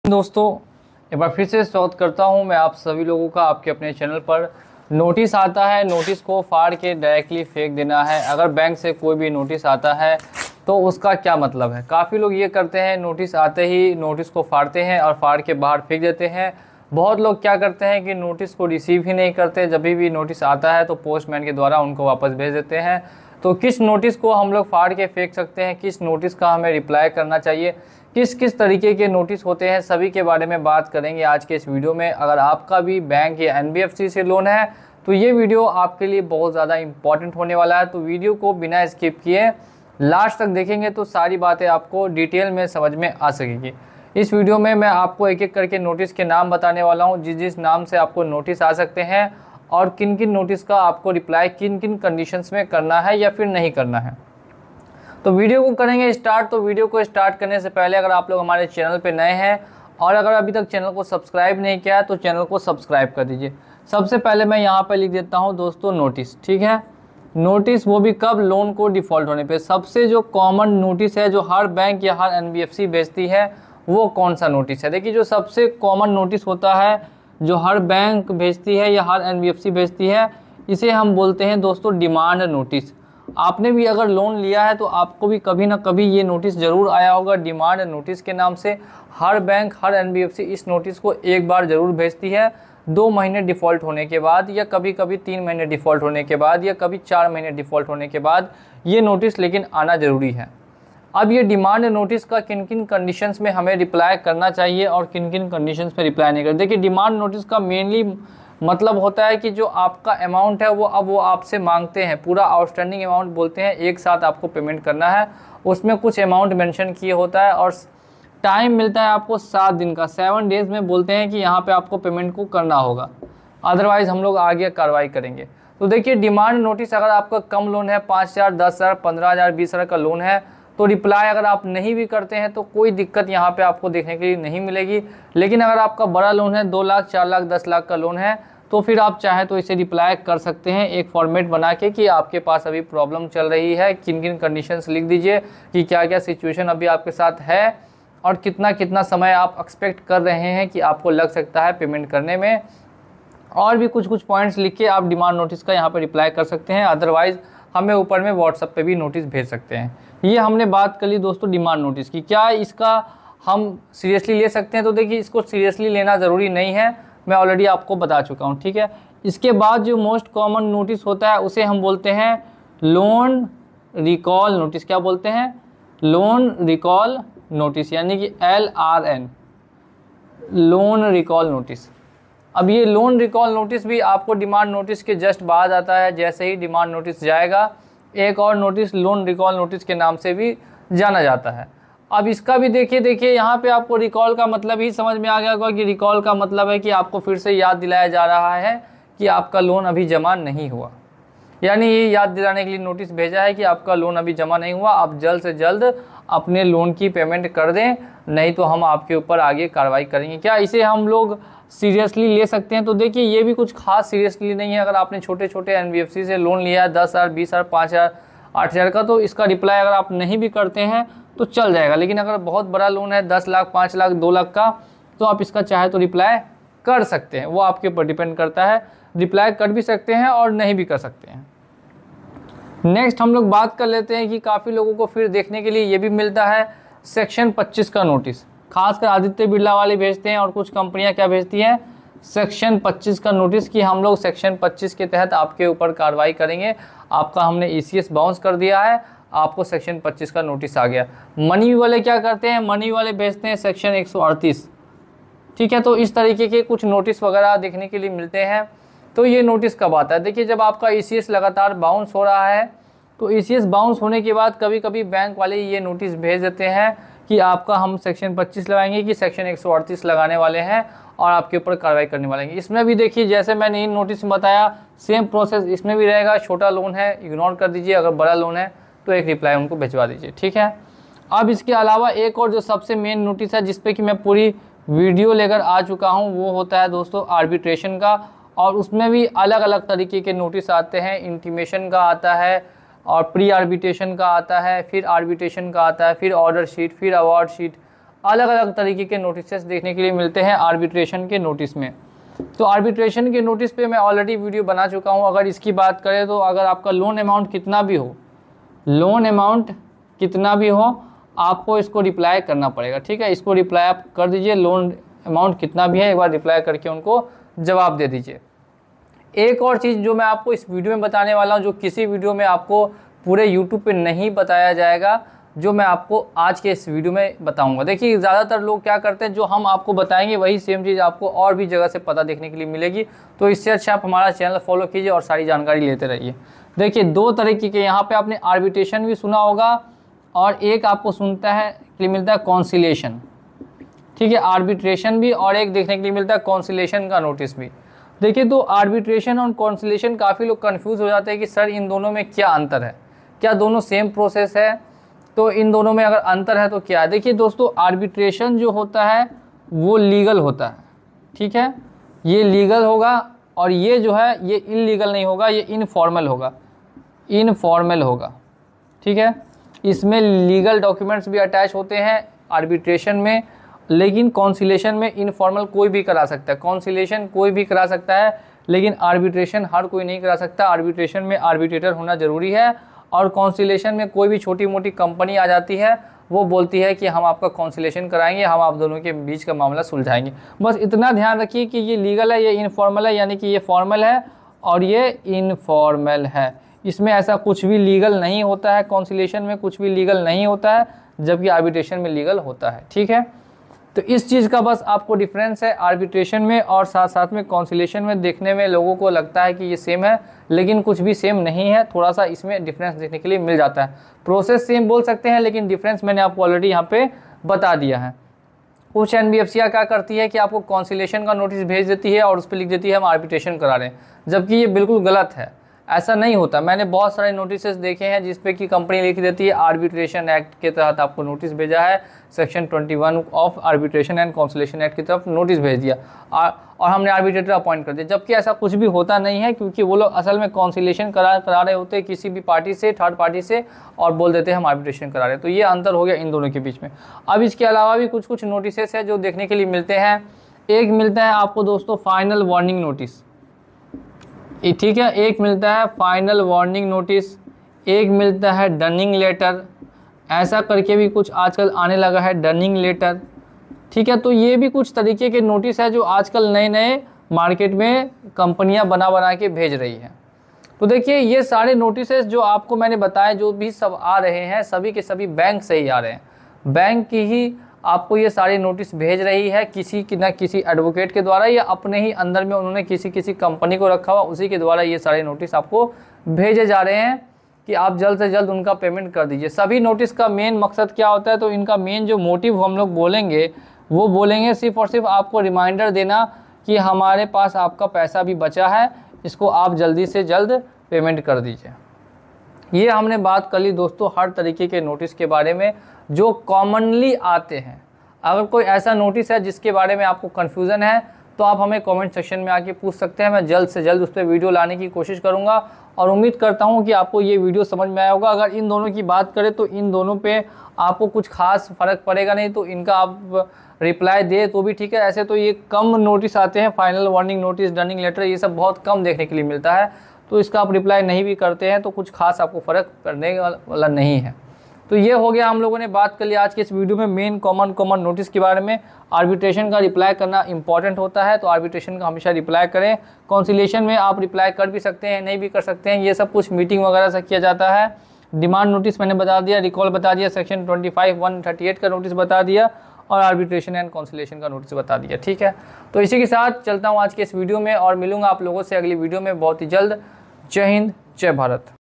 दोस्तों, एक बार फिर से स्वागत करता हूं मैं आप सभी लोगों का आपके अपने चैनल पर। नोटिस आता है, नोटिस को फाड़ के डायरेक्टली फेंक देना है। अगर बैंक से कोई भी नोटिस आता है तो उसका क्या मतलब है? काफ़ी लोग ये करते हैं, नोटिस आते ही नोटिस को फाड़ते हैं और फाड़ के बाहर फेंक देते हैं। बहुत लोग क्या करते हैं कि नोटिस को रिसीव ही नहीं करते, जब भी नोटिस आता है तो पोस्टमैन के द्वारा उनको वापस भेज देते हैं। तो किस नोटिस को हम लोग फाड़ के फेंक सकते हैं, किस नोटिस का हमें रिप्लाई करना चाहिए, किस किस तरीके के नोटिस होते हैं, सभी के बारे में बात करेंगे आज के इस वीडियो में। अगर आपका भी बैंक या एनबीएफसी से लोन है तो ये वीडियो आपके लिए बहुत ज़्यादा इंपॉर्टेंट होने वाला है। तो वीडियो को बिना स्किप किए लास्ट तक देखेंगे तो सारी बातें आपको डिटेल में समझ में आ सकेगी। इस वीडियो में मैं आपको एक एक करके नोटिस के नाम बताने वाला हूँ, जिस जिस नाम से आपको नोटिस आ सकते हैं और किन किन नोटिस का आपको रिप्लाई किन किन कंडीशंस में करना है या फिर नहीं करना है। तो वीडियो को करेंगे स्टार्ट। तो वीडियो को स्टार्ट करने से पहले अगर आप लोग हमारे चैनल पे नए हैं और अगर अभी तक चैनल को सब्सक्राइब नहीं किया है तो चैनल को सब्सक्राइब कर दीजिए। सबसे पहले मैं यहाँ पे लिख देता हूँ दोस्तों नोटिस, ठीक है। नोटिस वो भी कब? लोन को डिफ़ॉल्ट होने पे। सबसे जो कॉमन नोटिस है जो हर बैंक या हर एनबीएफसी भेजती है वो कौन सा नोटिस है? देखिए, जो सबसे कॉमन नोटिस होता है जो हर बैंक भेजती है या हर एनबीएफसी भेजती है, इसे हम बोलते हैं दोस्तों डिमांड नोटिस। आपने भी अगर लोन लिया है तो आपको भी कभी ना कभी ये नोटिस ज़रूर आया होगा डिमांड नोटिस के नाम से। हर बैंक हर एनबीएफसी इस नोटिस को एक बार ज़रूर भेजती है, 2 महीने डिफ़ॉल्ट होने के बाद या कभी कभी 3 महीने डिफ़ॉल्ट होने के बाद या कभी 4 महीने डिफ़ॉल्ट होने के बाद ये नोटिस लेकिन आना ज़रूरी है। अब ये डिमांड नोटिस का किन किन कंडीशंस में हमें रिप्लाई करना चाहिए और किन किन कंडीशंस में रिप्लाई नहीं करना। देखिए, डिमांड नोटिस का मेनली मतलब होता है कि जो आपका अमाउंट है वो आपसे मांगते हैं, पूरा आउटस्टैंडिंग अमाउंट बोलते हैं, एक साथ आपको पेमेंट करना है। उसमें कुछ अमाउंट मेंशन किए होता है और टाइम मिलता है आपको 7 दिन का, 7 डेज़ में बोलते हैं कि यहाँ पे आपको पेमेंट को करना होगा, अदरवाइज़ हम लोग आगे कार्रवाई करेंगे। तो देखिए, डिमांड नोटिस अगर आपका कम लोन है, 5,000, 10,000, 15,000, 20,000 का लोन है तो रिप्लाई अगर आप नहीं भी करते हैं तो कोई दिक्कत यहाँ पे आपको देखने के लिए नहीं मिलेगी। लेकिन अगर आपका बड़ा लोन है, 2 लाख, 4 लाख, 10 लाख का लोन है, तो फिर आप चाहें तो इसे रिप्लाई कर सकते हैं एक फॉर्मेट बना के कि आपके पास अभी प्रॉब्लम चल रही है, किन किन कंडीशंस लिख दीजिए कि क्या क्या सिचुएशन अभी आपके साथ है और कितना कितना समय आप एक्सपेक्ट कर रहे हैं कि आपको लग सकता है पेमेंट करने में। और भी कुछ कुछ पॉइंट्स लिख के आप डिमांड नोटिस का यहाँ पर रिप्लाई कर सकते हैं, अदरवाइज़ हमें ऊपर में व्हाट्सएप पे भी नोटिस भेज सकते हैं। ये हमने बात कर ली दोस्तों डिमांड नोटिस की। क्या इसका हम सीरियसली ले सकते हैं? तो देखिए, इसको सीरियसली लेना ज़रूरी नहीं है, मैं ऑलरेडी आपको बता चुका हूँ, ठीक है। इसके बाद जो मोस्ट कॉमन नोटिस होता है उसे हम बोलते हैं लोन रिकॉल नोटिस। क्या बोलते हैं? लोन रिकॉल नोटिस, यानी कि LRN, लोन रिकॉल नोटिस। अब ये लोन रिकॉल नोटिस भी आपको डिमांड नोटिस के जस्ट बाद आता है। जैसे ही डिमांड नोटिस जाएगा, एक और नोटिस लोन रिकॉल नोटिस के नाम से भी जाना जाता है। अब इसका भी देखिए यहाँ पे आपको रिकॉल का मतलब ही समझ में आ गया होगा कि रिकॉल का मतलब है कि आपको फिर से याद दिलाया जा रहा है कि आपका लोन अभी जमा नहीं हुआ। यानी ये याद दिलाने के लिए नोटिस भेजा है कि आपका लोन अभी जमा नहीं हुआ, आप जल्द से जल्द अपने लोन की पेमेंट कर दें, नहीं तो हम आपके ऊपर आगे कार्रवाई करेंगे। क्या इसे हम लोग सीरियसली ले सकते हैं? तो देखिए, ये भी कुछ खास सीरियसली नहीं है। अगर आपने छोटे छोटे एनबीएफसी से लोन लिया है 10,000, 20,000, 5,000, 8,000 का, तो इसका रिप्लाई अगर आप नहीं भी करते हैं तो चल जाएगा। लेकिन अगर बहुत बड़ा लोन है 10 लाख, 5 लाख, 2 लाख का, तो आप इसका चाहे तो रिप्लाई कर सकते हैं, वो आपके ऊपर डिपेंड करता है। रिप्लाई कर भी सकते हैं और नहीं भी कर सकते हैं। नेक्स्ट हम लोग बात कर लेते हैं कि काफ़ी लोगों को फिर देखने के लिए ये भी मिलता है सेक्शन 25 का नोटिस। खासकर आदित्य बिरला वाले भेजते हैं और कुछ कंपनियां क्या भेजती हैं, सेक्शन 25 का नोटिस कि हम लोग सेक्शन 25 के तहत आपके ऊपर कार्रवाई करेंगे, आपका हमने ECS बाउंस कर दिया है, आपको सेक्शन 25 का नोटिस आ गया। मनी वाले क्या करते हैं? मनी वाले भेजते हैं सेक्शन 138, ठीक है। तो इस तरीके के कुछ नोटिस वगैरह देखने के लिए मिलते हैं। तो ये नोटिस कब आता है? देखिए, जब आपका ECS लगातार बाउंस हो रहा है तो ECS बाउंस होने के बाद कभी कभी बैंक वाले ये नोटिस भेज देते हैं कि आपका हम सेक्शन 25 लगाएंगे कि सेक्शन 138 लगाने वाले हैं और आपके ऊपर कार्रवाई करने वाले हैं। इसमें भी देखिए, जैसे मैंने इन नोटिस में बताया, सेम प्रोसेस इसमें भी रहेगा। छोटा लोन है इग्नोर कर दीजिए, अगर बड़ा लोन है तो एक रिप्लाई उनको भिजवा दीजिए, ठीक है। अब इसके अलावा एक और जो सबसे मेन नोटिस है जिस पे कि मैं पूरी वीडियो लेकर आ चुका हूँ, वो होता है दोस्तों आर्बिट्रेशन का। और उसमें भी अलग अलग तरीके के नोटिस आते हैं। इंटीमेशन का आता है और प्री आर्बिट्रेशन का आता है, फिर आर्बिट्रेशन का आता है, फिर ऑर्डर शीट, फिर अवार्ड शीट। अलग अलग तरीके के नोटिसेस देखने के लिए मिलते हैं आर्बिट्रेशन के नोटिस में। तो आर्बिट्रेशन के नोटिस पे मैं ऑलरेडी वीडियो बना चुका हूँ। अगर इसकी बात करें तो अगर आपका लोन अमाउंट कितना भी हो, लोन अमाउंट कितना भी हो, आपको इसको रिप्लाई करना पड़ेगा, ठीक है। इसको रिप्लाई आप कर दीजिए, लोन अमाउंट कितना भी है एक बार रिप्लाई करके उनको जवाब दे दीजिए। एक और चीज़ जो मैं आपको इस वीडियो में बताने वाला हूँ, जो किसी वीडियो में आपको पूरे यूट्यूब पे नहीं बताया जाएगा, जो मैं आपको आज के इस वीडियो में बताऊंगा। देखिए ज़्यादातर लोग क्या करते हैं, जो हम आपको बताएंगे वही सेम चीज़ आपको और भी जगह से पता देखने के लिए मिलेगी। तो इससे अच्छा आप हमारा चैनल फॉलो कीजिए और सारी जानकारी लेते रहिए। देखिए दो तरीके के यहाँ पे आपने आर्बिट्रेशन भी सुना होगा और एक आपको सुनता है के लिए मिलता है कॉन्सिलेशन, ठीक है। आर्बिट्रेशन भी और एक देखने के लिए मिलता है कॉन्सिलेशन का नोटिस भी। देखिए तो आर्बिट्रेशन और कॉन्सिलेशन काफ़ी लोग कंफ्यूज हो जाते हैं कि सर इन दोनों में क्या अंतर है, क्या दोनों सेम प्रोसेस है, तो इन दोनों में अगर अंतर है तो क्या है। देखिए दोस्तों आर्बिट्रेशन जो होता है वो लीगल होता है, ठीक है, ये लीगल होगा और ये जो है ये इलीगल नहीं होगा, ये इनफॉर्मल होगा, इनफॉर्मल होगा, ठीक है। इसमें लीगल डॉक्यूमेंट्स भी अटैच होते हैं आर्बिट्रेशन में, लेकिन कॉन्सिलेशन में इनफॉर्मल कोई भी करा सकता है, कॉन्सिलेशन कोई भी करा सकता है, लेकिन आर्बिट्रेशन हर कोई नहीं करा सकता। आर्बिट्रेशन में आर्बिट्रेटर होना ज़रूरी है और कॉन्सिलेशन में कोई भी छोटी मोटी कंपनी आ जाती है, वो बोलती है कि हम आपका कॉन्सिलेशन कराएंगे, हम आप दोनों के बीच का मामला सुलझाएंगे। बस इतना ध्यान रखिए कि ये लीगल है, ये इनफॉर्मल है, यानी कि ये फॉर्मल है और ये इनफॉर्मल है। इसमें ऐसा कुछ भी लीगल नहीं होता है, कॉन्सिलेशन में कुछ भी लीगल नहीं होता है, जबकि आर्बिट्रेशन में लीगल होता है, ठीक है। तो इस चीज़ का बस आपको डिफरेंस है आर्बिट्रेशन में और साथ साथ में कॉन्सिलेशन में। देखने में लोगों को लगता है कि ये सेम है, लेकिन कुछ भी सेम नहीं है, थोड़ा सा इसमें डिफरेंस देखने के लिए मिल जाता है। प्रोसेस सेम बोल सकते हैं, लेकिन डिफरेंस मैंने आपको ऑलरेडी यहाँ पे बता दिया है। कुछ एनबीएफसीआर क्या करती है कि आपको कॉन्सिलेशन का नोटिस भेज देती है और उस पर लिख देती है हम आर्बिट्रेशन करा रहे हैं, जबकि ये बिल्कुल गलत है, ऐसा नहीं होता। मैंने बहुत सारे नोटिसेस देखे हैं जिसपे कि कंपनी लिख देती है आर्बिट्रेशन एक्ट के तहत आपको नोटिस भेजा है, section 21 of arbitration and conciliation act की तरफ नोटिस भेज दिया और हमने आर्बिट्रेटर अपॉइंट कर दिया, जबकि ऐसा कुछ भी होता नहीं है, क्योंकि वो लोग असल में कॉन्सिलेशन करा रहे होते हैं किसी भी पार्टी से, थर्ड पार्टी से, और बोल देते हैं हम आर्बिट्रेशन करा रहे हैं। तो ये अंतर हो गया इन दोनों के बीच में। अब इसके अलावा भी कुछ नोटिसेस है जो देखने के लिए मिलते हैं। एक मिलता है आपको दोस्तों फाइनल वार्निंग नोटिस, ठीक है, एक मिलता है फाइनल वार्निंग नोटिस, एक मिलता है डनिंग लेटर, ऐसा करके भी कुछ आजकल आने लगा है डनिंग लेटर, ठीक है। तो ये भी कुछ तरीके के नोटिस है जो आजकल नए नए मार्केट में कंपनियां बना के भेज रही हैं। तो देखिए ये सारे नोटिसेस जो आपको मैंने बताया, जो भी सब आ रहे हैं, सभी के सभी बैंक से ही आ रहे हैं। बैंक की ही आपको ये सारे नोटिस भेज रही है, किसी न किसी एडवोकेट के द्वारा या अपने ही अंदर में उन्होंने किसी कंपनी को रखा हुआ, उसी के द्वारा ये सारे नोटिस आपको भेजे जा रहे हैं कि आप जल्द से जल्द उनका पेमेंट कर दीजिए। सभी नोटिस का मेन मकसद क्या होता है, तो इनका मेन जो मोटिव हम लोग बोलेंगे वो बोलेंगे सिर्फ और सिर्फ आपको रिमाइंडर देना कि हमारे पास आपका पैसा भी बचा है, इसको आप जल्दी से जल्द पेमेंट कर दीजिए। ये हमने बात कर ली दोस्तों हर तरीके के नोटिस के बारे में जो कॉमनली आते हैं। अगर कोई ऐसा नोटिस है जिसके बारे में आपको कन्फ्यूज़न है तो आप हमें कमेंट सेक्शन में आके पूछ सकते हैं, मैं जल्द से जल्द उस पर वीडियो लाने की कोशिश करूंगा और उम्मीद करता हूं कि आपको ये वीडियो समझ में आया होगा। अगर इन दोनों की बात करें तो इन दोनों पे आपको कुछ खास फ़र्क पड़ेगा नहीं, तो इनका आप रिप्लाई दे तो भी ठीक है। ऐसे तो ये कम नोटिस आते हैं, final warning notice, dunning letter, ये सब बहुत कम देखने के लिए मिलता है, तो इसका आप रिप्लाई नहीं भी करते हैं तो कुछ खास आपको फ़र्क पड़ने वाला नहीं है। तो ये हो गया, हम लोगों ने बात कर लिया आज के इस वीडियो में मेन कॉमन नोटिस के बारे में। आर्बिट्रेशन का रिप्लाई करना इंपॉर्टेंट होता है, तो आर्बिट्रेशन का हमेशा रिप्लाई करें। कॉन्सिलेशन में आप रिप्लाई कर भी सकते हैं, नहीं भी कर सकते हैं, ये सब कुछ मीटिंग वगैरह से किया जाता है। डिमांड नोटिस मैंने बता दिया, रिकॉल बता दिया, सेक्शन 25(1)38 का नोटिस बता दिया और आर्बिट्रेशन एंड कॉन्सिलेशन का नोटिस बता दिया, ठीक है। तो इसी के साथ चलता हूँ आज के इस वीडियो में और मिलूंगा आप लोगों से अगली वीडियो में बहुत ही जल्द। जय हिंद, जय भारत।